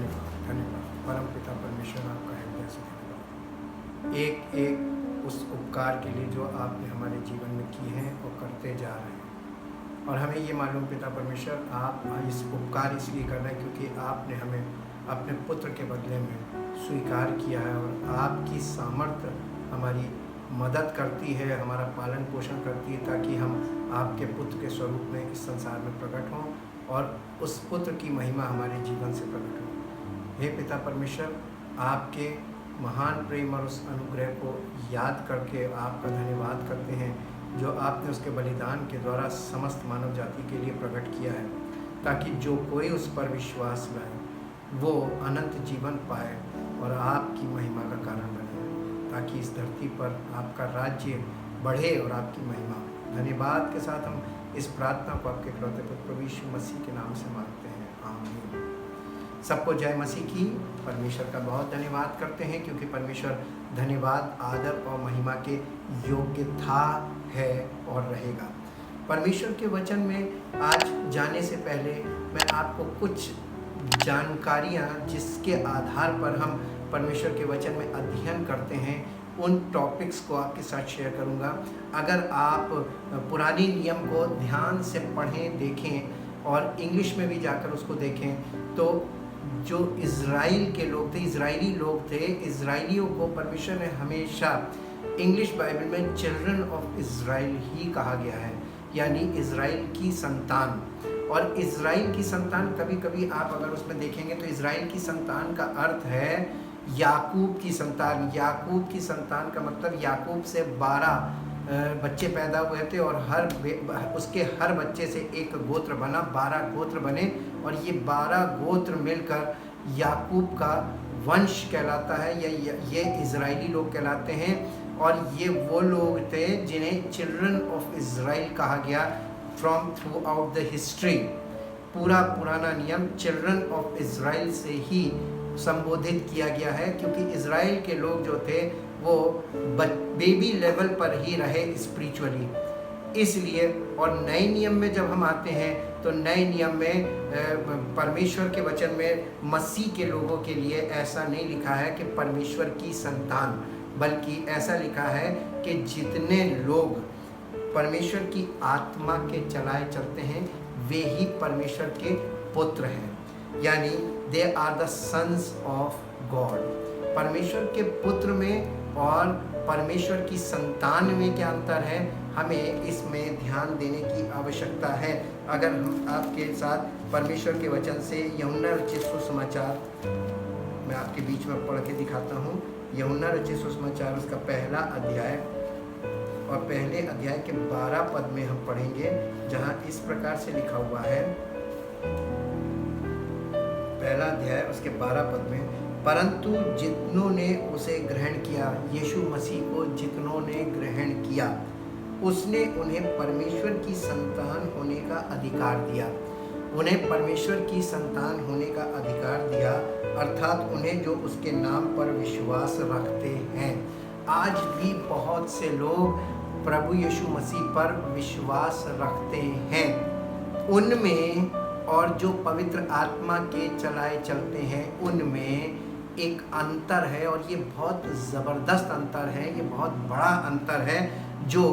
धन्यवाद धन्यवाद परम पिता परमेश्वर, आपका हृदय से धन्यवाद एक एक उस उपकार के लिए जो आपने हमारे जीवन में किए हैं और करते जा रहे हैं। और हमें ये मालूम पिता परमेश्वर, आप इस उपकार इसलिए कर रहे हैं क्योंकि आपने हमें अपने पुत्र के बदले में स्वीकार किया है और आपकी सामर्थ्य हमारी मदद करती है, हमारा पालन पोषण करती है, ताकि हम आपके पुत्र के स्वरूप में इस संसार में प्रकट हों और उस पुत्र की महिमा हमारे जीवन से प्रकट हो। हे पिता परमेश्वर, आपके महान प्रेम और उस अनुग्रह को याद करके आपका धन्यवाद करते हैं जो आपने उसके बलिदान के द्वारा समस्त मानव जाति के लिए प्रकट किया है, ताकि जो कोई उस पर विश्वास लाए वो अनंत जीवन पाए और आपकी महिमा का कारण बने, ताकि इस धरती पर आपका राज्य बढ़े और आपकी महिमा। धन्यवाद के साथ हम इस प्रार्थना को आपके इकलौते पुत्र प्रभु यीशु मसीह के नाम से मांगते हैं, आमीन। सबको जय मसीह की। परमेश्वर का बहुत धन्यवाद करते हैं क्योंकि परमेश्वर धन्यवाद, आदर और महिमा के योग्य था, है और रहेगा। परमेश्वर के वचन में आज जाने से पहले मैं आपको कुछ जानकारियाँ जिसके आधार पर हम परमेश्वर के वचन में अध्ययन करते हैं उन टॉपिक्स को आपके साथ शेयर करूंगा। अगर आप पुरानी नियम को ध्यान से पढ़ें, देखें और इंग्लिश में भी जाकर उसको देखें तो जो इज़राइल के लोग थे, इज़राइली लोग थे, इज़राइलियों को परमेश्वर ने हमेशा इंग्लिश बाइबल में चिल्ड्रन ऑफ इज़राइल ही कहा गया है, यानी इज़राइल की संतान। और इज़राइल की संतान, कभी कभी आप अगर उसमें देखेंगे तो इज़राइल की संतान का अर्थ है याकूब की संतान। याकूब की संतान का मतलब याकूब से 12 बच्चे पैदा हुए थे और उसके हर बच्चे से एक गोत्र बना, 12 गोत्र बने और ये 12 गोत्र मिलकर याकूब का वंश कहलाता है, या ये इज़राइली लोग कहलाते हैं। और ये वो लोग थे जिन्हें चिल्ड्रन ऑफ इज़राइल कहा गया from through out the history. पूरा पुराना नियम चिल्ड्रन ऑफ इज़राइल से ही संबोधित किया गया है, क्योंकि इज़राइल के लोग जो थे वो बेबी लेवल पर ही रहे स्पिरिचुअली, इसलिए। और नए नियम में जब हम आते हैं तो नए नियम में परमेश्वर के वचन में मसीह के लोगों के लिए ऐसा नहीं लिखा है कि परमेश्वर की संतान, बल्कि ऐसा लिखा है कि जितने लोग परमेश्वर की आत्मा के चलाए चलते हैं वे ही परमेश्वर के पुत्र हैं, यानी they are the sons of God. परमेश्वर के पुत्र में और परमेश्वर की संतान में क्या अंतर है, हमें इसमें ध्यान देने की आवश्यकता है। अगर हम आपके साथ परमेश्वर के वचन से यूहन्ना रचित सुसमाचार मैं आपके बीच में पढ़ के दिखाता हूँ। यूहन्ना रचित सुसमाचार उसका पहला अध्याय और पहले अध्याय के 12 पद में हम पढ़ेंगे, जहाँ इस प्रकार से लिखा हुआ है। पहला अध्याय उसके 12 पद में, परंतु जितनों ने उसे ग्रहण किया, यीशु मसीह को जितनों ने ग्रहण किया, उसने उन्हें परमेश्वर की संतान होने का अधिकार दिया। उन्हें परमेश्वर की संतान होने का अधिकार दिया, अर्थात उन्हें जो उसके नाम पर विश्वास रखते हैं। आज भी बहुत से लोग प्रभु यीशु मसीह पर विश्वास रखते हैं, उनमें और जो पवित्र आत्मा के चलाए चलते हैं उनमें एक अंतर है, और ये बहुत ज़बरदस्त अंतर है, ये बहुत बड़ा अंतर है जो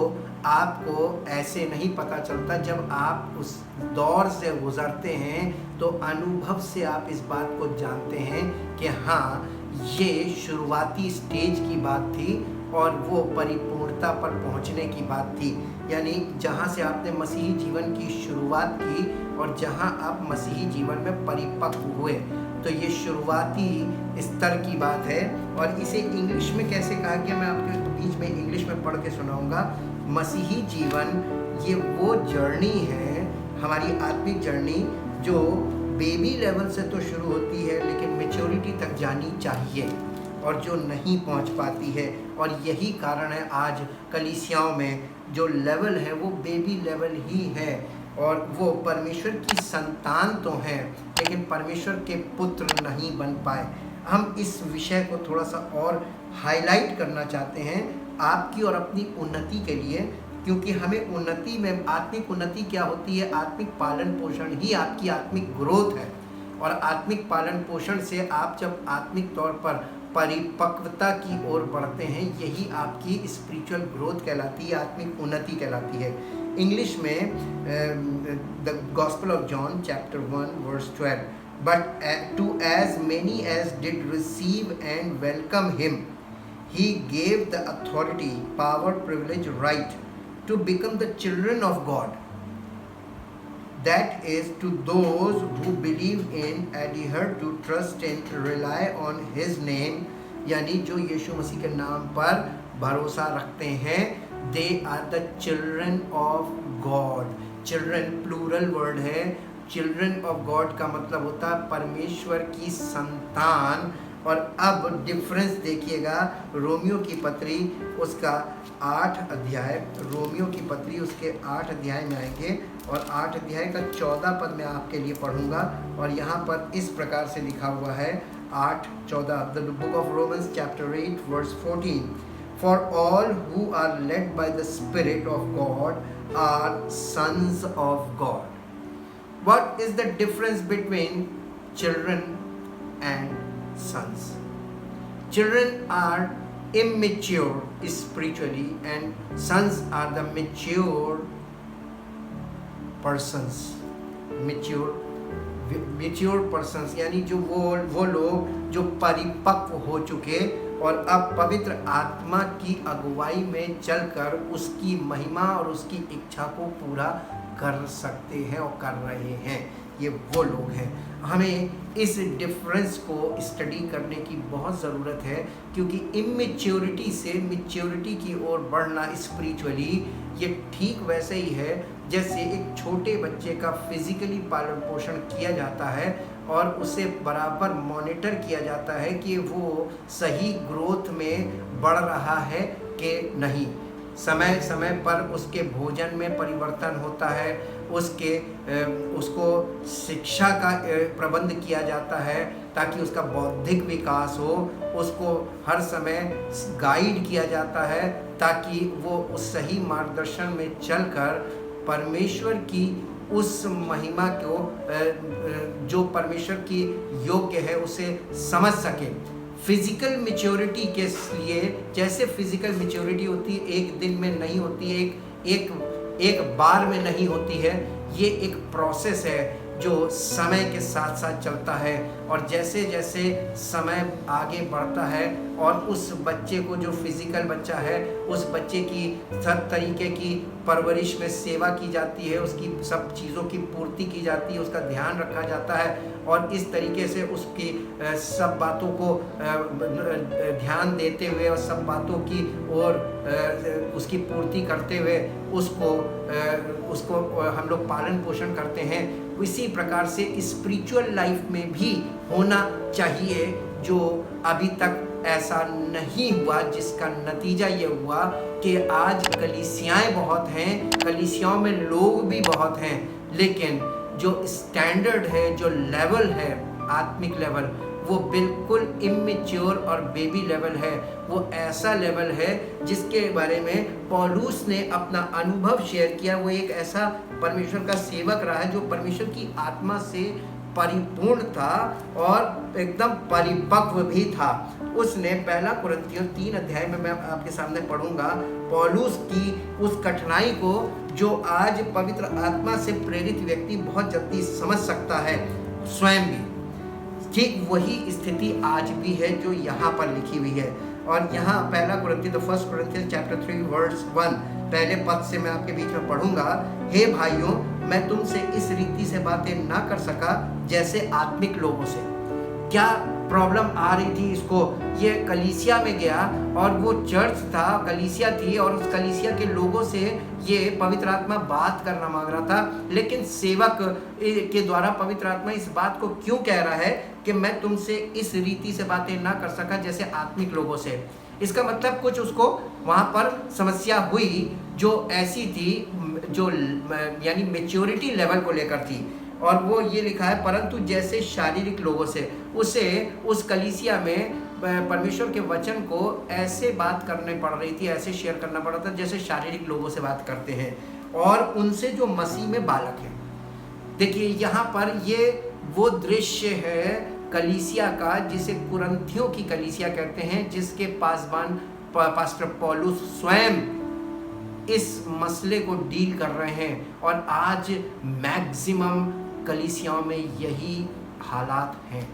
आपको ऐसे नहीं पता चलता। जब आप उस दौर से गुजरते हैं तो अनुभव से आप इस बात को जानते हैं कि हाँ, ये शुरुआती स्टेज की बात थी और वो परिपूर्णता पर पहुंचने की बात थी, यानी जहाँ से आपने मसीही जीवन की शुरुआत की और जहाँ आप मसीही जीवन में परिपक्व हुए, तो ये शुरुआती स्तर की बात है। और इसे इंग्लिश में कैसे कहा गया, मैं आपके बीच में इंग्लिश में पढ़ के सुनाऊंगा। मसीही जीवन ये वो जर्नी है, हमारी आत्मिक जर्नी, जो बेबी लेवल से तो शुरू होती है लेकिन मैच्योरिटी तक जानी चाहिए और जो नहीं पहुंच पाती है। और यही कारण है आज कलीसियाओं में जो लेवल है वो बेबी लेवल ही है, और वो परमेश्वर की संतान तो हैं लेकिन परमेश्वर के पुत्र नहीं बन पाए। हम इस विषय को थोड़ा सा और हाईलाइट करना चाहते हैं आपकी और अपनी उन्नति के लिए, क्योंकि हमें उन्नति में, आत्मिक उन्नति क्या होती है, आत्मिक पालन पोषण ही आपकी आत्मिक ग्रोथ है। और आत्मिक पालन पोषण से आप जब आत्मिक तौर पर परिपक्वता की ओर बढ़ते हैं, यही आपकी स्पिरिचुअल ग्रोथ कहलाती है, आत्मिक उन्नति कहलाती है। इंग्लिश में the gospel of John chapter 1 verse 12, but to as many as did receive and welcome him he gave the authority, power, privilege, right to become the children of God, that is to those who believe in, adhere to, trust in, rely on his name, यानी जो यीशु मसीह के नाम पर भरोसा रखते हैं, they are the children of God। children plural word है। children of God का मतलब होता है परमेश्वर की संतान। और अब डिफरेंस देखिएगा, रोमियो की पत्री उसका 8 अध्याय, रोमियो की पत्री उसके 8 अध्याय में आएंगे और 8 अध्याय का 14 पद मैं आपके लिए पढ़ूंगा और यहाँ पर इस प्रकार से लिखा हुआ है 8:14, the book of Romans chapter 8 verse 14, for all who are led by the spirit of God are sons of God. What is the difference between children and sons? Children are immature spiritually and sons are the mature persons। mature persons यानी जो वो लोग जो परिपक्व हो चुके और अब पवित्र आत्मा की अगुवाई में चलकर उसकी महिमा और उसकी इच्छा को पूरा कर सकते हैं और कर रहे हैं, ये वो लोग हैं। हमें इस डिफरेंस को स्टडी करने की बहुत ज़रूरत है, क्योंकि इमेच्योरिटी से मैच्योरिटी की ओर बढ़ना स्पिरिचुअली ये ठीक वैसे ही है जैसे एक छोटे बच्चे का फिजिकली पालन पोषण किया जाता है और उसे बराबर मॉनिटर किया जाता है कि वो सही ग्रोथ में बढ़ रहा है कि नहीं। समय समय पर उसके भोजन में परिवर्तन होता है, उसको शिक्षा का प्रबंध किया जाता है ताकि उसका बौद्धिक विकास हो, उसको हर समय गाइड किया जाता है ताकि वो उस सही मार्गदर्शन में चलकर परमेश्वर की उस महिमा को जो परमेश्वर की योग्य है उसे समझ सके। फिजिकल मैच्योरिटी के लिए जैसे फिजिकल मैच्योरिटी होती है, एक दिन में नहीं होती है, एक बार में नहीं होती है, ये एक प्रोसेस है जो समय के साथ साथ चलता है। और जैसे जैसे समय आगे बढ़ता है और उस बच्चे को, जो फिजिकल बच्चा है, उस बच्चे की सब तरीके की परवरिश में सेवा की जाती है, उसकी सब चीज़ों की पूर्ति की जाती है, उसका ध्यान रखा जाता है और इस तरीके से उसकी सब बातों को ध्यान देते हुए और सब बातों की और उसकी पूर्ति करते हुए उसको हम लोग पालन पोषण करते हैं। इसी प्रकार से स्पिरिचुअल लाइफ में भी होना चाहिए, जो अभी तक ऐसा नहीं हुआ, जिसका नतीजा ये हुआ कि आज कलीसियाएं बहुत हैं, कलीसियाओं में लोग भी बहुत हैं, लेकिन जो स्टैंडर्ड है, जो लेवल है, आत्मिक लेवल, वो बिल्कुल इमेच्योर और बेबी लेवल है। वो ऐसा लेवल है जिसके बारे में पौलुस ने अपना अनुभव शेयर किया। वो एक ऐसा परमेश्वर का सेवक रहा है जो परमेश्वर की आत्मा से परिपूर्ण था और एकदम परिपक्व भी था। उसने 1 कुरिन्थियों 3 अध्याय में मैं आपके सामने पढ़ूंगा पौलुस की उस कठिनाई को, जो आज पवित्र आत्मा से प्रेरित व्यक्ति बहुत जल्दी समझ सकता है स्वयं भी। ठीक वही स्थिति आज भी है जो यहाँ पर लिखी हुई है। और यहाँ 1 कुरिन्थियों चैप्टर 3 वर्स 1 पहले पद से मैं आपके बीच में पढ़ूंगा। हे भाइयों, मैं तुमसे इस रीति से बातें ना कर सका जैसे आत्मिक लोगों से। क्या प्रॉब्लम आ रही थी इसको? ये कलीसिया में गया और वो चर्च था, कलीसिया थी, और उस कलीसिया के लोगों से ये पवित्र आत्मा बात करना मांग रहा था, लेकिन सेवक के द्वारा पवित्र आत्मा इस बात को क्यों कह रहा है कि मैं तुमसे इस रीति से बातें ना कर सका जैसे आत्मिक लोगों से। इसका मतलब कुछ उसको वहाँ पर समस्या हुई जो ऐसी थी, जो यानी मैच्योरिटी लेवल को लेकर थी। और वो ये लिखा है, परंतु जैसे शारीरिक लोगों से, उसे उस कलीसिया में परमेश्वर के वचन को ऐसे बात करने पड़ रही थी, ऐसे शेयर करना पड़ रहा था जैसे शारीरिक लोगों से बात करते हैं, और उनसे जो मसीह में बालक हैं। देखिए यहाँ पर ये वो दृश्य है कलीसिया का, जिसे कुरिन्थियों की कलीसिया कहते हैं, जिसके पासबान पास्टर पौलुस स्वयं इस मसले को डील कर रहे हैं। और आज मैक्सिमम कलीसियाओं में यही हालात हैं,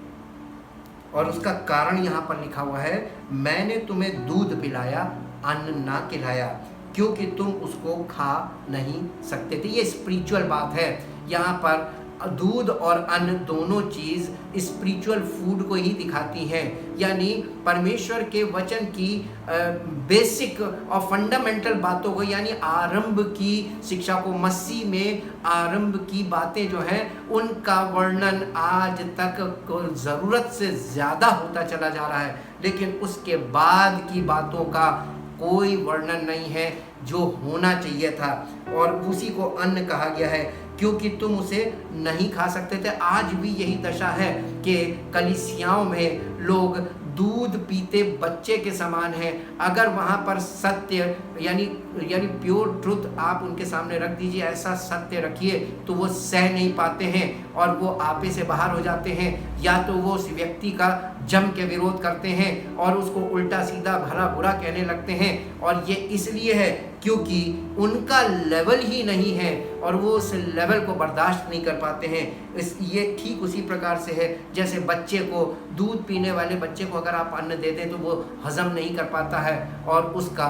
और उसका कारण यहाँ पर लिखा हुआ है, मैंने तुम्हें दूध पिलाया, अन्न ना खिलाया, क्योंकि तुम उसको खा नहीं सकते थे। ये स्पिरिचुअल बात है। यहाँ पर दूध और अन्न दोनों चीज़ स्पिरिचुअल फूड को ही दिखाती हैं, यानी परमेश्वर के वचन की बेसिक और फंडामेंटल बातों को, यानी आरंभ की शिक्षा को, मसीह में आरंभ की बातें जो हैं उनका वर्णन आज तक ज़रूरत से ज़्यादा होता चला जा रहा है, लेकिन उसके बाद की बातों का कोई वर्णन नहीं है जो होना चाहिए था। और उसी को अन्न कहा गया है, क्योंकि तुम उसे नहीं खा सकते थे। आज भी यही दशा है कि कलीसियाओं में लोग दूध पीते बच्चे के समान हैं। अगर वहाँ पर सत्य यानी प्योर ट्रुथ आप उनके सामने रख दीजिए, ऐसा सत्य रखिए, तो वो सह नहीं पाते हैं और वो आपे से बाहर हो जाते हैं, या तो वो उस व्यक्ति का जम के विरोध करते हैं और उसको उल्टा सीधा भला बुरा कहने लगते हैं। और ये इसलिए है क्योंकि उनका लेवल ही नहीं है और वो उस लेवल को बर्दाश्त नहीं कर पाते हैं। ये ठीक उसी प्रकार से है जैसे बच्चे को, दूध पीने वाले बच्चे को अगर आप अन्न दे दें तो वो हजम नहीं कर पाता है और उसका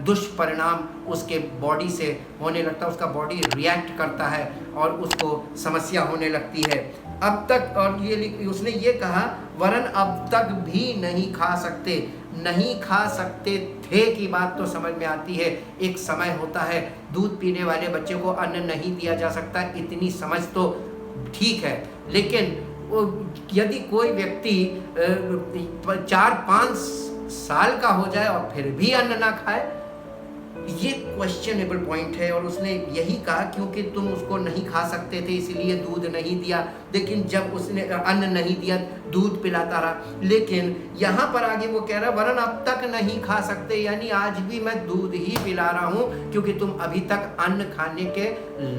दुष्परिणाम उसके बॉडी से होने लगता है, उसका बॉडी रिएक्ट करता है और उसको समस्या होने लगती है। अब तक, और ये उसने ये कहा, वरन अब तक भी नहीं खा सकते थे की बात तो समझ में आती है। एक समय होता है दूध पीने वाले बच्चे को अन्न नहीं दिया जा सकता, इतनी समझ तो ठीक है, लेकिन यदि कोई व्यक्ति 4-5 साल का हो जाए और फिर भी अन्न ना खाए, ये क्वेश्चनेबल पॉइंट है। और उसने यही कहा क्योंकि तुम उसको नहीं खा सकते थे इसलिए दूध नहीं दिया, लेकिन जब उसने अन्न नहीं दिया दूध पिलाता रहा। लेकिन यहाँ पर आगे वो कह रहा है, वरन अब तक नहीं खा सकते, यानी आज भी मैं दूध ही पिला रहा हूँ क्योंकि तुम अभी तक अन्न खाने के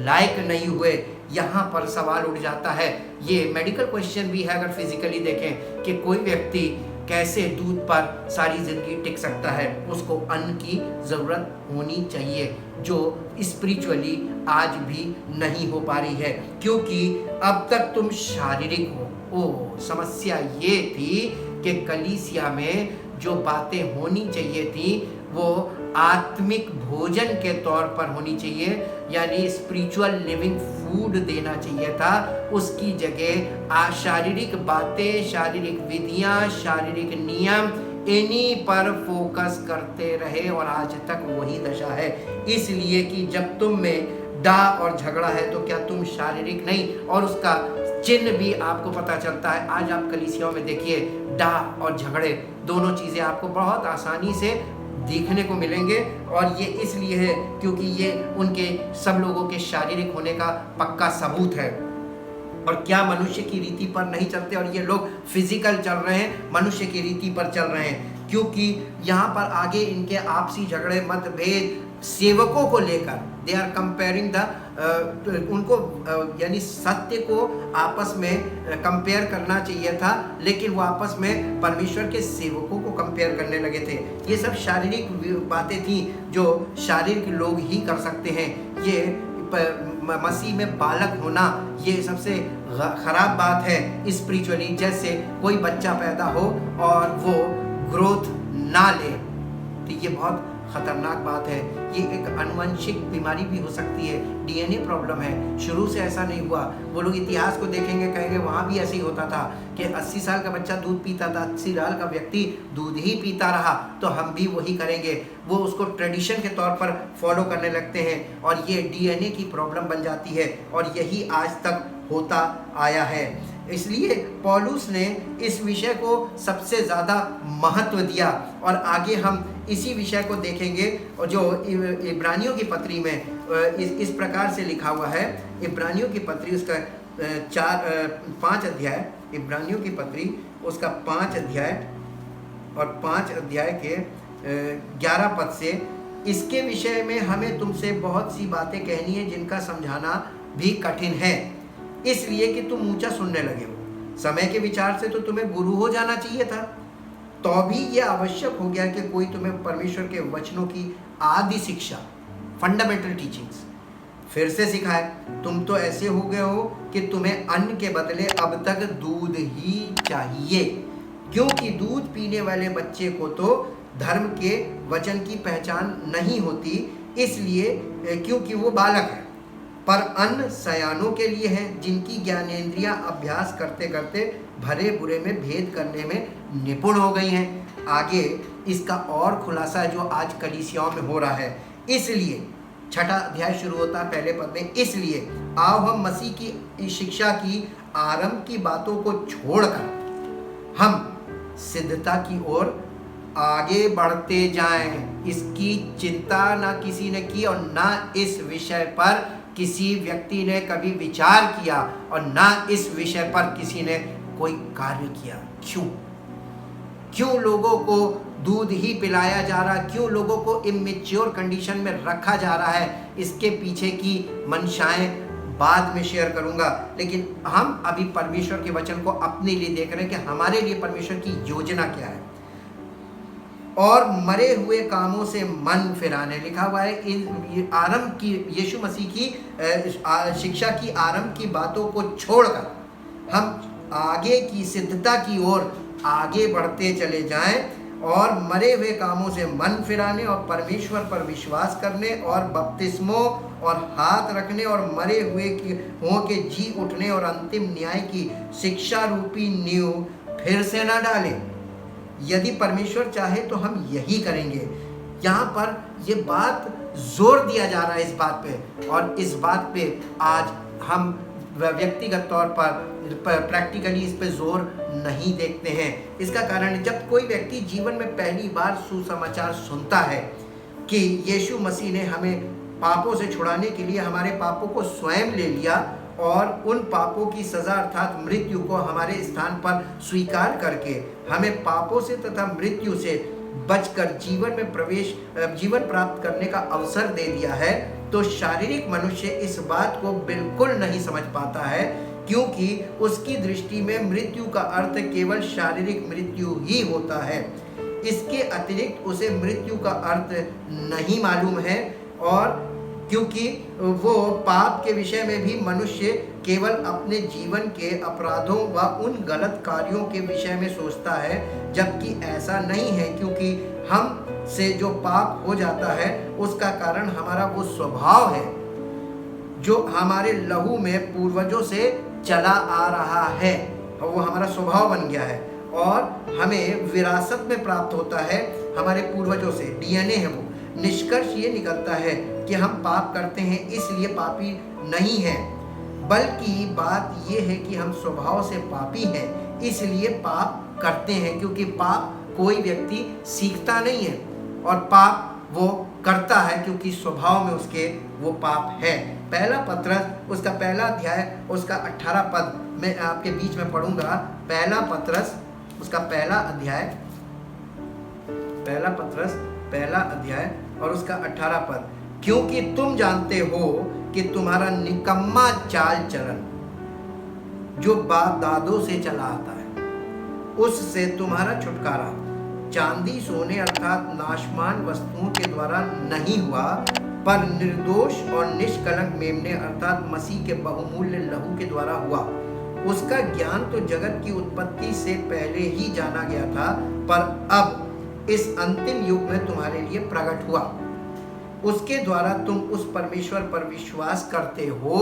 लायक नहीं हुए। यहाँ पर सवाल उठ जाता है, ये मेडिकल क्वेश्चन भी है अगर फिजिकली देखें, कि कोई व्यक्ति कैसे दूध पर सारी जिंदगी टिक सकता है। उसको अन्न की ज़रूरत होनी चाहिए, जो स्पिरिचुअली आज भी नहीं हो पा रही है, क्योंकि अब तक तुम शारीरिक हो। समस्या ये थी कि कलीसिया में जो बातें होनी चाहिए थी वो आत्मिक भोजन के तौर पर होनी चाहिए, यानी स्पिरिचुअल लिविंग फूड देना चाहिए था। उसकी जगह शारीरिक बातें, शारीरिक विधियां, शारीरिक नियम, इन्हीं पर फोकस करते रहे और आज तक वही दशा है। इसलिए कि जब तुम में डाह और झगड़ा है तो क्या तुम शारीरिक नहीं, और उसका चिन्ह भी आपको पता चलता है। आज आप कलीसियाओं में देखिए, डाह और झगड़े दोनों चीज़ें आपको बहुत आसानी से देखने को मिलेंगे, और ये इसलिए है क्योंकि ये उनके सब लोगों के शारीरिक होने का पक्का सबूत है। और क्या मनुष्य की रीति पर नहीं चलते, और ये लोग फिजिकल चल रहे हैं, मनुष्य की रीति पर चल रहे हैं। क्योंकि यहाँ पर आगे इनके आपसी झगड़े, मतभेद सेवकों को लेकर, दे आर कंपेयरिंग उनको यानी सत्य को आपस में कंपेयर करना चाहिए था, लेकिन वो आपस में परमेश्वर के सेवकों को कंपेयर करने लगे थे। ये सब शारीरिक बातें थी जो शारीरिक लोग ही कर सकते हैं। ये मसीह में बालक होना ये सबसे खराब बात है स्पिरिचुअली। जैसे कोई बच्चा पैदा हो और वो ग्रोथ ना ले, तो ये बहुत खतरनाक बात है। ये एक अनुवंशिक बीमारी भी हो सकती है, डीएनए प्रॉब्लम है, शुरू से ऐसा नहीं हुआ। वो लोग इतिहास को देखेंगे, कहेंगे वहाँ भी ऐसे ही होता था कि 80 साल का बच्चा दूध पीता था, 80 साल का व्यक्ति दूध ही पीता रहा, तो हम भी वही करेंगे। वो उसको ट्रेडिशन के तौर पर फॉलो करने लगते हैं और ये डीएनए की प्रॉब्लम बन जाती है, और यही आज तक होता आया है। इसलिए पौलुस ने इस विषय को सबसे ज़्यादा महत्व दिया, और आगे हम इसी विषय को देखेंगे। और जो इब्रानियों की पत्री में इस प्रकार से लिखा हुआ है, इब्रानियों की पत्री उसका 5 अध्याय, इब्रानियों की पत्री उसका 5 अध्याय और 5 अध्याय के 11 पद से, इसके विषय में हमें तुमसे बहुत सी बातें कहनी है जिनका समझाना भी कठिन है। इसलिए कि तुम ऊंचा सुनने लगे हो। समय के विचार से तो तुम्हें गुरु हो जाना चाहिए था, तो भी यह आवश्यक हो गया कि कोई तुम्हें परमेश्वर के वचनों की आदि शिक्षा, फंडामेंटल टीचिंग्स फिर से सिखाए। तुम तो ऐसे हो गए हो कि तुम्हें अन्न के बदले अब तक दूध ही चाहिए, क्योंकि दूध पीने वाले बच्चे को तो धर्म के वचन की पहचान नहीं होती, इसलिए क्योंकि वो बालक है। पर अन्न सयानों के लिए है, जिनकी ज्ञानेंद्रियां अभ्यास करते करते भरे बुरे में भेद करने में निपुण हो गई हैं। आगे इसका और खुलासा जो आज कलीसियाओं में हो रहा है। इसलिए 6ठा अध्याय शुरू होता है पहले पद में, इसलिए आओ हम मसीह की शिक्षा की आरंभ की बातों को छोड़कर हम सिद्धता की ओर आगे बढ़ते जाएं। इसकी चिंता ना किसी ने की और ना इस विषय पर किसी व्यक्ति ने कभी विचार किया और ना इस विषय पर किसी ने कोई कार्य किया। क्यों लोगों को दूध ही पिलाया जा रहा, क्यों लोगों को इमेच्योर कंडीशन में रखा जा रहा है, इसके पीछे की मंशाएं बाद में शेयर करूंगा। लेकिन हम अभी परमेश्वर के वचन को अपने लिए देख रहे हैं कि हमारे लिए परमेश्वर की योजना क्या है। और मरे हुए कामों से मन फिराने, लिखा हुआ है इन आरंभ की, यीशु मसीह की शिक्षा की आरंभ की बातों को छोड़कर हम आगे की सिद्धता की ओर आगे बढ़ते चले जाएं और मरे हुए कामों से मन फिराने और परमेश्वर पर विश्वास करने और बपतिस्मों और हाथ रखने और मरे हुए के जी उठने और अंतिम न्याय की शिक्षा रूपी नींव फिर से न डालें। यदि परमेश्वर चाहे तो हम यही करेंगे। यहाँ पर ये बात जोर दिया जा रहा है इस बात पे, और इस बात पे आज हम व्यक्तिगत तौर पर प्रैक्टिकली इस पे जोर नहीं देखते हैं। इसका कारण, जब कोई व्यक्ति जीवन में पहली बार सुसमाचार सुनता है कि यीशु मसीह ने हमें पापों से छुड़ाने के लिए हमारे पापों को स्वयं ले लिया और उन पापों की सज़ा अर्थात मृत्यु को हमारे स्थान पर स्वीकार करके हमें पापों से तथा मृत्यु से बचकर जीवन प्राप्त करने का अवसर दे दिया है, तो शारीरिक मनुष्य इस बात को बिल्कुल नहीं समझ पाता है, क्योंकि उसकी दृष्टि में मृत्यु का अर्थ केवल शारीरिक मृत्यु ही होता है। इसके अतिरिक्त उसे मृत्यु का अर्थ नहीं मालूम है, और क्योंकि वो पाप के विषय में भी मनुष्य केवल अपने जीवन के अपराधों व उन गलत कार्यों के विषय में सोचता है, जबकि ऐसा नहीं है। क्योंकि हम से जो पाप हो जाता है उसका कारण हमारा वो स्वभाव है जो हमारे लहू में पूर्वजों से चला आ रहा है, वो हमारा स्वभाव बन गया है और हमें विरासत में प्राप्त होता है हमारे पूर्वजों से, डीएनए है वो। निष्कर्ष ये निकलता है कि हम पाप करते हैं इसलिए पापी नहीं है, बल्कि बात ये है कि हम स्वभाव से पापी हैं इसलिए पाप करते हैं, क्योंकि पाप कोई व्यक्ति सीखता नहीं है और पाप वो करता है क्योंकि स्वभाव में उसके वो पाप है। पहला पत्रस उसका पहला अध्याय उसका 18 पद मैं आपके बीच में पढ़ूंगा। पहला पत्रस उसका पहला अध्याय और उसका 18 पद, क्योंकि तुम जानते हो कि तुम्हारा निकम्मा चाल चलन जो बाप दादों से चला आता है, उससे तुम्हारा छुटकारा चांदी सोने अर्थात नाशमान वस्तुओं के द्वारा नहीं हुआ, पर निर्दोष और निष्कलंक मेमने अर्थात मसीह के बहुमूल्य लहू के द्वारा हुआ। उसका ज्ञान तो जगत की उत्पत्ति से पहले ही जाना गया था, पर अब इस अंतिम युग में तुम्हारे लिए प्रकट हुआ। उसके द्वारा तुम उस परमेश्वर पर विश्वास करते हो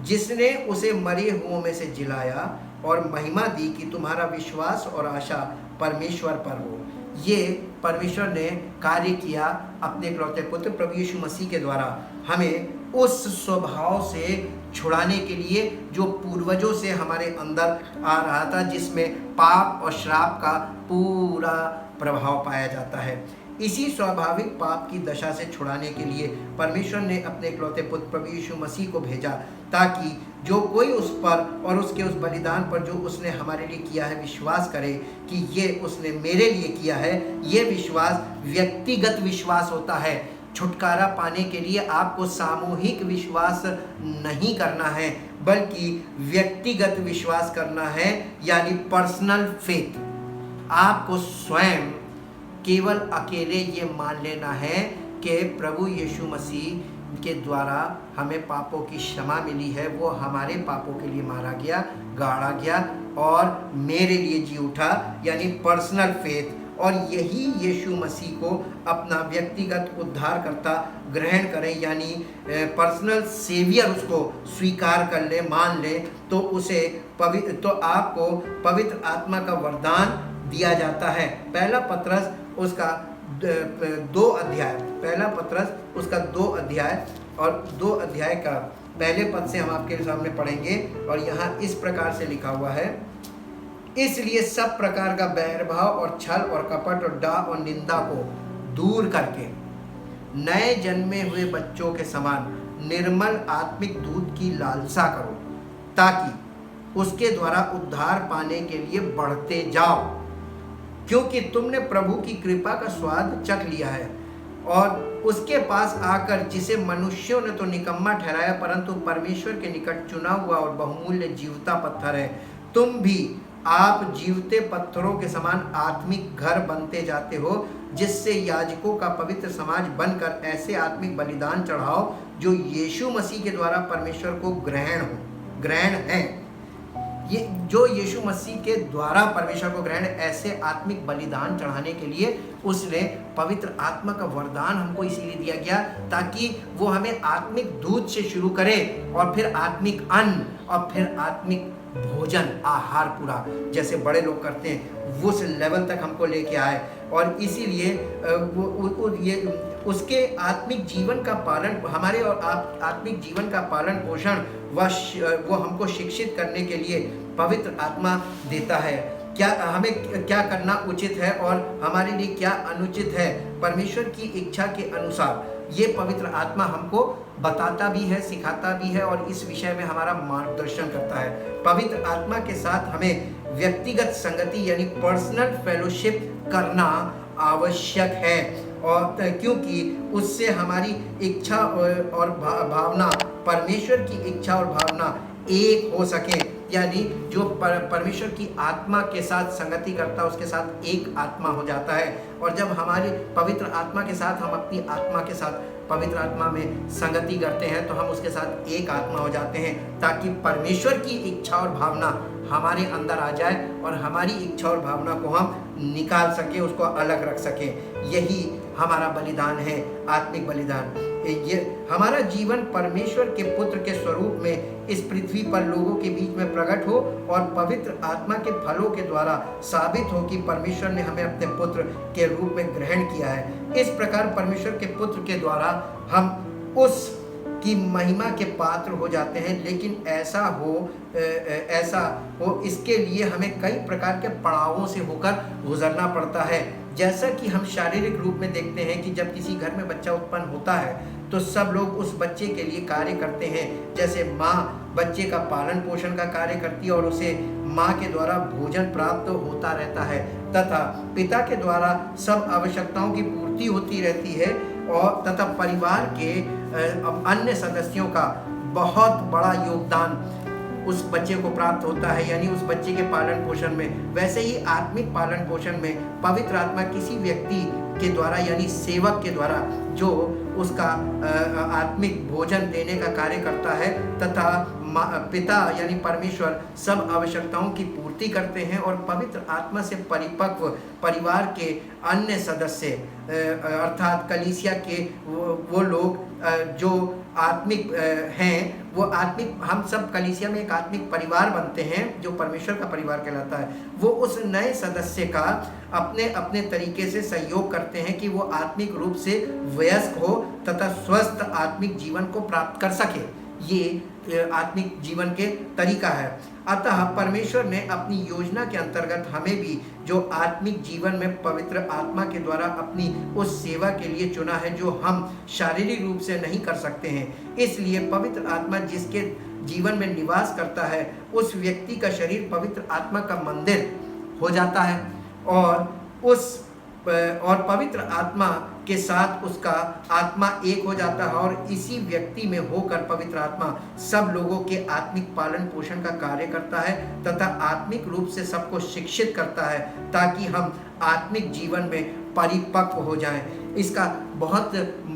जिसने उसे मरे हुओं में से जिलाया और महिमा दी कि तुम्हारा विश्वास और आशा परमेश्वर पर हो। ये परमेश्वर ने कार्य किया अपने इकलौते पुत्र प्रभु यीशु मसीह के द्वारा, हमें उस स्वभाव से छुड़ाने के लिए जो पूर्वजों से हमारे अंदर आ रहा था, जिसमें पाप और श्राप का पूरा प्रभाव पाया जाता है। इसी स्वाभाविक पाप की दशा से छुड़ाने के लिए परमेश्वर ने अपने इकलौते पुत्र प्रभु यीशु मसीह को भेजा, ताकि जो कोई उस पर और उसके उस बलिदान पर जो उसने हमारे लिए किया है विश्वास करे कि ये उसने मेरे लिए किया है। ये विश्वास व्यक्तिगत विश्वास होता है। छुटकारा पाने के लिए आपको सामूहिक विश्वास नहीं करना है, बल्कि व्यक्तिगत विश्वास करना है, यानी पर्सनल फेथ। आपको स्वयं केवल अकेले ये मान लेना है कि प्रभु यीशु मसीह के द्वारा हमें पापों की क्षमा मिली है, वो हमारे पापों के लिए मारा गया, गाड़ा गया और मेरे लिए जी उठा, यानी पर्सनल फेथ। और यही यीशु मसीह को अपना व्यक्तिगत उद्धारकर्ता ग्रहण करें, यानी पर्सनल सेवियर उसको स्वीकार कर ले, मान ले, तो उसे तो आपको पवित्र आत्मा का वरदान दिया जाता है। पहला पत्रस उसका 2 अध्याय, पहला पत्रस उसका 2 अध्याय और 2 अध्याय का पहले पद से हम आपके सामने पढ़ेंगे। और यहाँ इस प्रकार से लिखा हुआ है, इसलिए सब प्रकार का बैरभाव और छल और कपट और डाह और निंदा को दूर करके नए जन्मे हुए बच्चों के समान निर्मल आत्मिक दूध की लालसा करो, ताकि उसके द्वारा उद्धार पाने के लिए बढ़ते जाओ, क्योंकि तुमने प्रभु की कृपा का स्वाद चख लिया है। और उसके पास आकर, जिसे मनुष्यों ने तो निकम्मा ठहराया, परंतु परमेश्वर के निकट चुना हुआ और बहुमूल्य जीवता पत्थर है, तुम भी आप जीवते पत्थरों के समान आत्मिक घर बनते जाते हो, जिससे याजकों का पवित्र समाज बनकर ऐसे आत्मिक बलिदान चढ़ाओ जो यीशु मसीह के द्वारा परमेश्वर को ग्रहण है। ये जो यीशु मसीह के द्वारा परमेश्वर को ग्रहण, ऐसे आत्मिक बलिदान चढ़ाने के लिए उसने पवित्र आत्मा का वरदान हमको इसीलिए दिया गया, ताकि वो हमें आत्मिक दूध से शुरू करे और फिर आत्मिक अन्न और फिर आत्मिक भोजन, आहार पूरा, जैसे बड़े लोग करते हैं, वो उस लेवल तक हमको लेके आए। और इसीलिए ये उसके आत्मिक जीवन का पालन, हमारे और आत्मिक जीवन का पालन पोषण वो हमको शिक्षित करने के लिए पवित्र आत्मा देता है। क्या हमें क्या करना उचित है और हमारे लिए क्या अनुचित है, परमेश्वर की इच्छा के अनुसार ये पवित्र आत्मा हमको बताता भी है, सिखाता भी है और इस विषय में हमारा मार्गदर्शन करता है। पवित्र आत्मा के साथ हमें व्यक्तिगत संगति यानी पर्सनल फेलोशिप करना आवश्यक है, और क्योंकि उससे हमारी इच्छा और भावना, परमेश्वर की इच्छा और भावना एक हो सके, यानी जो परमेश्वर की आत्मा के साथ संगति करता है उसके साथ एक आत्मा हो जाता है। और जब हमारी पवित्र आत्मा के साथ हम अपनी आत्मा के साथ पवित्र आत्मा में संगति करते हैं तो हम उसके साथ एक आत्मा हो जाते हैं, ताकि परमेश्वर की इच्छा और भावना हमारे अंदर आ जाए और हमारी इच्छा और भावना को हम निकाल सके, उसको अलग रख सके। यही हमारा बलिदान है, आत्मिक बलिदान। ये हमारा जीवन परमेश्वर के पुत्र के स्वरूप में इस पृथ्वी पर लोगों के बीच में प्रकट हो और पवित्र आत्मा के फलों के द्वारा साबित हो कि परमेश्वर ने हमें अपने पुत्र के रूप में ग्रहण किया है। इस प्रकार परमेश्वर के पुत्र के द्वारा हम उस की महिमा के पात्र हो जाते हैं। लेकिन ऐसा हो इसके लिए हमें कई प्रकार के पड़ावों से होकर गुजरना पड़ता है। जैसा कि हम शारीरिक रूप में देखते हैं कि जब किसी घर में बच्चा उत्पन्न होता है तो सब लोग उस बच्चे के लिए कार्य करते हैं। जैसे माँ बच्चे का पालन पोषण का कार्य करती है और उसे माँ के द्वारा भोजन प्राप्त होता रहता है, तथा पिता के द्वारा सब आवश्यकताओं की पूर्ति होती रहती है, और तथा परिवार के अन्य सदस्यों का बहुत बड़ा योगदान उस बच्चे को प्राप्त होता है, यानी उस बच्चे के पालन पोषण में। वैसे ही आत्मिक पालन पोषण में पवित्र आत्मा किसी व्यक्ति के द्वारा यानी सेवक के द्वारा जो उसका आत्मिक भोजन देने का कार्य करता है, तथा पिता यानी परमेश्वर सब आवश्यकताओं की पूर्ति करते हैं। और पवित्र आत्मा से परिपक्व परिवार के अन्य सदस्य अर्थात कलीसिया के वो लोग जो आत्मिक हैं, वो आत्मिक, हम सब कलीसिया में एक आत्मिक परिवार बनते हैं जो परमेश्वर का परिवार कहलाता है। वो उस नए सदस्य का अपने अपने तरीके से सहयोग करते हैं कि वो आत्मिक रूप से वयस्क हो तथा स्वस्थ आत्मिक जीवन को प्राप्त कर सके। ये आत्मिक जीवन के तरीका है। अतः परमेश्वर ने अपनी योजना के अंतर्गत हमें भी जो आत्मिक जीवन में पवित्र आत्मा के द्वारा अपनी उस सेवा के लिए चुना है जो हम शारीरिक रूप से नहीं कर सकते हैं। इसलिए पवित्र आत्मा जिसके जीवन में निवास करता है उस व्यक्ति का शरीर पवित्र आत्मा का मंदिर हो जाता है, और उस और पवित्र आत्मा के साथ उसका आत्मा एक हो जाता है और इसी व्यक्ति में होकर पवित्र आत्मा सब लोगों के आत्मिक पालन पोषण का कार्य करता है तथा आत्मिक रूप से सबको शिक्षित करता है ताकि हम आत्मिक जीवन में परिपक्व हो जाएं। इसका बहुत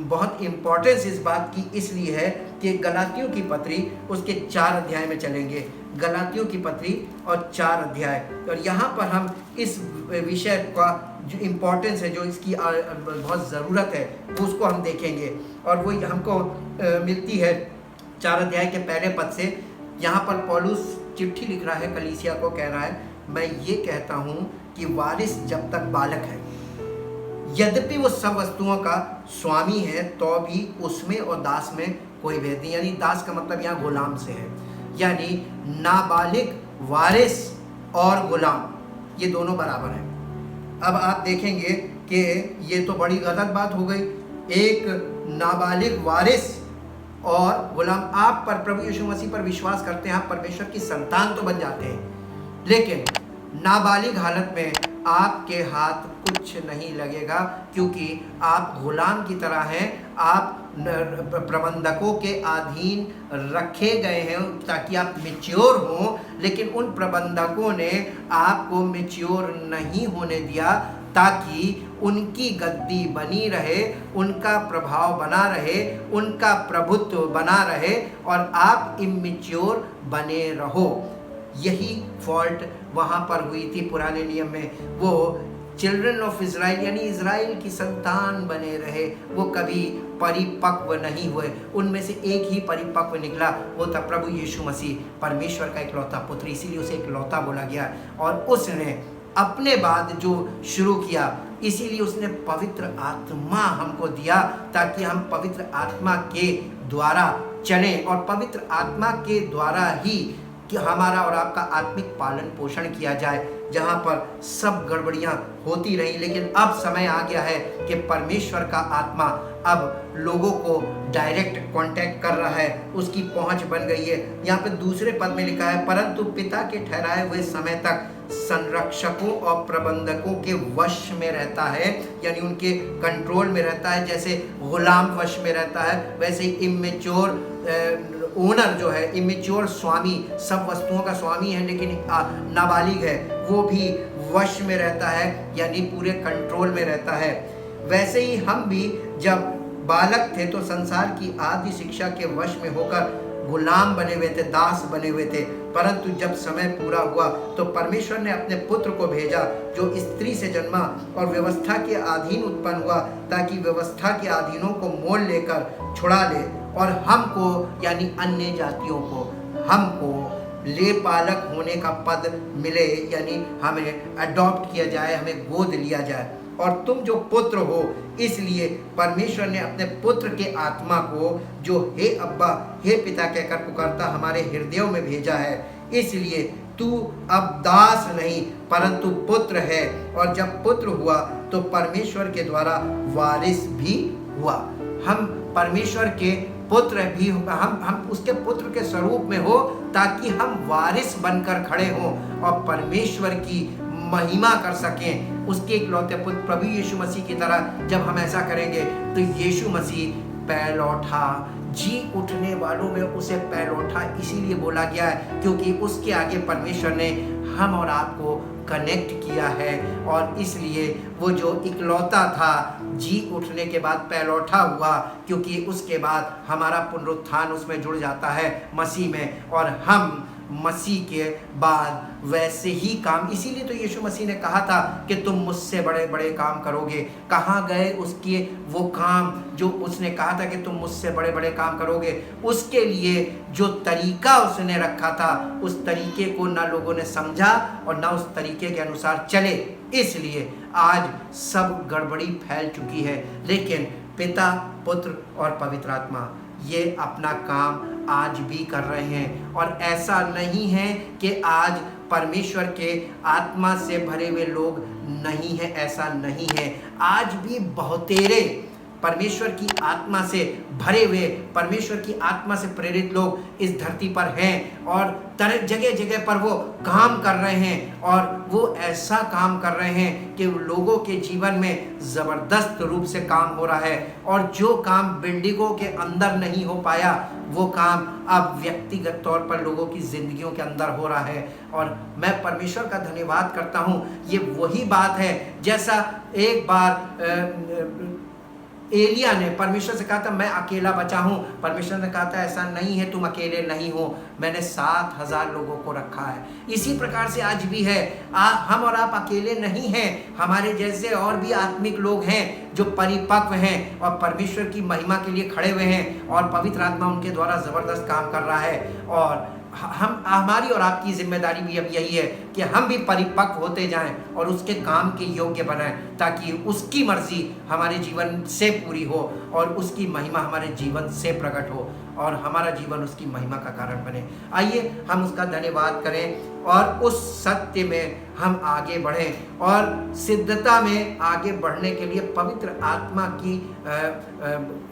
बहुत इम्पोर्टेंस इस बात की इसलिए है कि गलातियों की पत्री उसके 4 अध्याय में चलेंगे, गलातियों की पत्री और 4 अध्याय, और यहाँ पर हम इस विषय का जो इम्पोर्टेंस है, जो इसकी बहुत ज़रूरत है, उसको हम देखेंगे। और वो हमको मिलती है 4 अध्याय के पहले पद से। यहाँ पर पौलुस चिट्ठी लिख रहा है, कलीसिया को कह रहा है, मैं ये कहता हूँ कि वारिस जब तक बालक है, यद्यपि वो सब वस्तुओं का स्वामी है, तो भी उसमें और दास में कोई भेद नहीं। यानी दास का मतलब यहाँ गुलाम से है, यानी नाबालिग वारिस और गुलाम ये दोनों बराबर हैं। अब आप देखेंगे कि ये तो बड़ी गलत बात हो गई। एक नाबालिग वारिस और गुलाम, आप पर प्रभु यीशु मसीह पर विश्वास करते हैं, आप परमेश्वर की संतान तो बन जाते हैं, लेकिन नाबालिग हालत में आपके हाथ कुछ नहीं लगेगा, क्योंकि आप गुलाम की तरह हैं। आप प्रबंधकों के अधीन रखे गए हैं ताकि आप मैच्योर हों, लेकिन उन प्रबंधकों ने आपको मैच्योर नहीं होने दिया ताकि उनकी गद्दी बनी रहे, उनका प्रभाव बना रहे, उनका प्रभुत्व बना रहे और आप इमैच्योर बने रहो। यही फॉल्ट वहाँ पर हुई थी पुराने नियम में। वो चिल्ड्रन ऑफ इज़राइल यानी इज़राइल की संतान बने रहे, वो कभी परिपक्व नहीं हुए। उनमें से एक ही परिपक्व निकला, वो था प्रभु यीशु मसीह, परमेश्वर का इकलौता पुत्र, इसीलिए उसे इकलौता बोला गया। और उसने अपने बाद जो शुरू किया, इसीलिए उसने पवित्र आत्मा हमको दिया ताकि हम पवित्र आत्मा के द्वारा चलें और पवित्र आत्मा के द्वारा ही कि हमारा और आपका आत्मिक पालन पोषण किया जाए। जहाँ पर सब गड़बड़ियाँ होती रही, लेकिन अब समय आ गया है कि परमेश्वर का आत्मा अब लोगों को डायरेक्ट कांटेक्ट कर रहा है, उसकी पहुँच बन गई है। यहाँ पे दूसरे पद में लिखा है, परंतु पिता के ठहराए हुए समय तक संरक्षकों और प्रबंधकों के वश में रहता है, यानी उनके कंट्रोल में रहता है। जैसे गुलाम वश में रहता है, वैसे ही इमेच्योर ओनर जो है, इमेच्योर स्वामी, सब वस्तुओं का स्वामी है लेकिन नाबालिग है, वो भी वश में रहता है, यानी पूरे कंट्रोल में रहता है। वैसे ही हम भी जब बालक थे तो संसार की आदि शिक्षा के वश में होकर गुलाम बने हुए थे, दास बने हुए थे। परंतु जब समय पूरा हुआ तो परमेश्वर ने अपने पुत्र को भेजा जो स्त्री से जन्मा और व्यवस्था के अधीन उत्पन्न हुआ, ताकि व्यवस्था के अधीनों को मोल लेकर छुड़ा ले और हमको यानी अन्य जातियों को हमको ले पालक होने का पद मिले, यानी हमें अडॉप्ट किया जाए, हमें गोद लिया जाए। और तुम जो पुत्र हो, इसलिए परमेश्वर ने अपने पुत्र के आत्मा को जो हे अब्बा हे पिता कहकर पुकारता हमारे हृदयों में भेजा है। इसलिए तू अब दास नहीं परंतु पुत्र है, और जब पुत्र हुआ तो परमेश्वर के द्वारा वारिस भी हुआ। हम परमेश्वर के पुत्र भी, हम उसके पुत्र के स्वरूप में हो ताकि हम वारिस बनकर खड़े हों और परमेश्वर की महिमा कर सकें। उसके इकलौते पुत्र प्रभु यीशु मसीह की तरह जब हम ऐसा करेंगे तो यीशु मसीह पैलौठा, जी उठने वालों में उसे पैलौठा इसीलिए बोला गया है क्योंकि उसके आगे परमेश्वर ने हम और आपको कनेक्ट किया है, और इसलिए वो जो इकलौता था जी उठने के बाद पैलौठा हुआ, क्योंकि उसके बाद हमारा पुनरुत्थान उसमें जुड़ जाता है मसीह में, और हम मसीह के बाद वैसे ही काम, इसीलिए तो यीशु मसीह ने कहा था कि तुम मुझसे बड़े बड़े काम करोगे। कहाँ गए उसके वो काम जो उसने कहा था कि तुम मुझसे बड़े बड़े काम करोगे? उसके लिए जो तरीका उसने रखा था उस तरीके को ना लोगों ने समझा और ना उस तरीके के अनुसार चले, इसलिए आज सब गड़बड़ी फैल चुकी है। लेकिन पिता, पुत्र और पवित्र आत्मा ये अपना काम आज भी कर रहे हैं, और ऐसा नहीं है कि आज परमेश्वर के आत्मा से भरे हुए लोग नहीं हैं, ऐसा नहीं है। आज भी बहुतेरे परमेश्वर की आत्मा से भरे हुए, परमेश्वर की आत्मा से प्रेरित लोग इस धरती पर हैं और तरह जगह जगह पर वो काम कर रहे हैं और वो ऐसा काम कर रहे हैं कि लोगों के जीवन में ज़बरदस्त रूप से काम हो रहा है। और जो काम बिल्डिंगों के अंदर नहीं हो पाया, वो काम अब व्यक्तिगत तौर पर लोगों की ज़िंदगियों के अंदर हो रहा है। और मैं परमेश्वर का धन्यवाद करता हूँ। ये वही बात है जैसा एक बार एलिया ने परमेश्वर से कहा था मैं अकेला बचा हूँ। परमेश्वर ने कहा था ऐसा नहीं है, तुम अकेले नहीं हो, मैंने 7,000 लोगों को रखा है। इसी प्रकार से आज भी है, हम और आप अकेले नहीं हैं। हमारे जैसे और भी आत्मिक लोग हैं जो परिपक्व हैं और परमेश्वर की महिमा के लिए खड़े हुए हैं और पवित्र आत्मा उनके द्वारा ज़बरदस्त काम कर रहा है। और हमारी और आपकी जिम्मेदारी भी अब यही है कि हम भी परिपक्व होते जाएं और उसके काम के योग्य बनाएं, ताकि उसकी मर्जी हमारे जीवन से पूरी हो और उसकी महिमा हमारे जीवन से प्रकट हो और हमारा जीवन उसकी महिमा का कारण बने। आइए हम उसका धन्यवाद करें और उस सत्य में हम आगे बढ़ें और सिद्धता में आगे बढ़ने के लिए पवित्र आत्मा की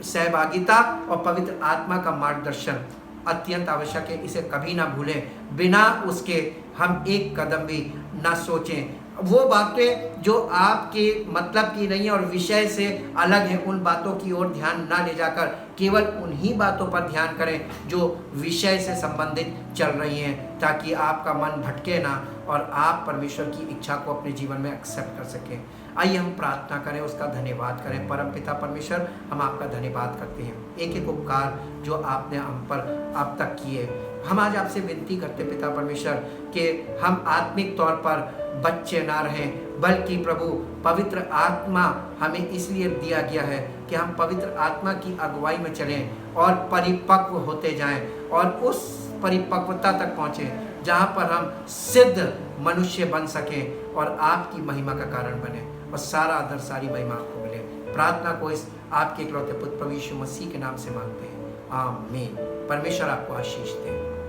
सहभागिता और पवित्र आत्मा का मार्गदर्शन अत्यंत आवश्यक है। इसे कभी ना भूलें, बिना उसके हम एक कदम भी ना सोचें। वो बातें जो आपके मतलब की नहीं है और विषय से अलग है, उन बातों की ओर ध्यान ना ले जाकर केवल उन्हीं बातों पर ध्यान करें जो विषय से संबंधित चल रही हैं, ताकि आपका मन भटके ना और आप परमेश्वर की इच्छा को अपने जीवन में एक्सेप्ट कर सकें। आइए हम प्रार्थना करें, उसका धन्यवाद करें। परम पिता परमेश्वर, हम आपका धन्यवाद करते हैं एक एक उपकार जो आपने हम पर अब तक किए। हम आज आपसे विनती करते पिता परमेश्वर कि हम आत्मिक तौर पर बच्चे ना रहें, बल्कि प्रभु पवित्र आत्मा हमें इसलिए दिया गया है कि हम पवित्र आत्मा की अगुवाई में चलें और परिपक्व होते जाएं और उस परिपक्वता तक पहुँचें जहाँ पर हम सिद्ध मनुष्य बन सकें और आपकी महिमा का कारण बने और सारा आदर सारी महिमा आपको मिले। प्रार्थना को इस आपके इकलौते पुत्र प्रभु यीशु मसीह के नाम से मांगते हैं, आमीन। परमेश्वर आपको आशीष दे।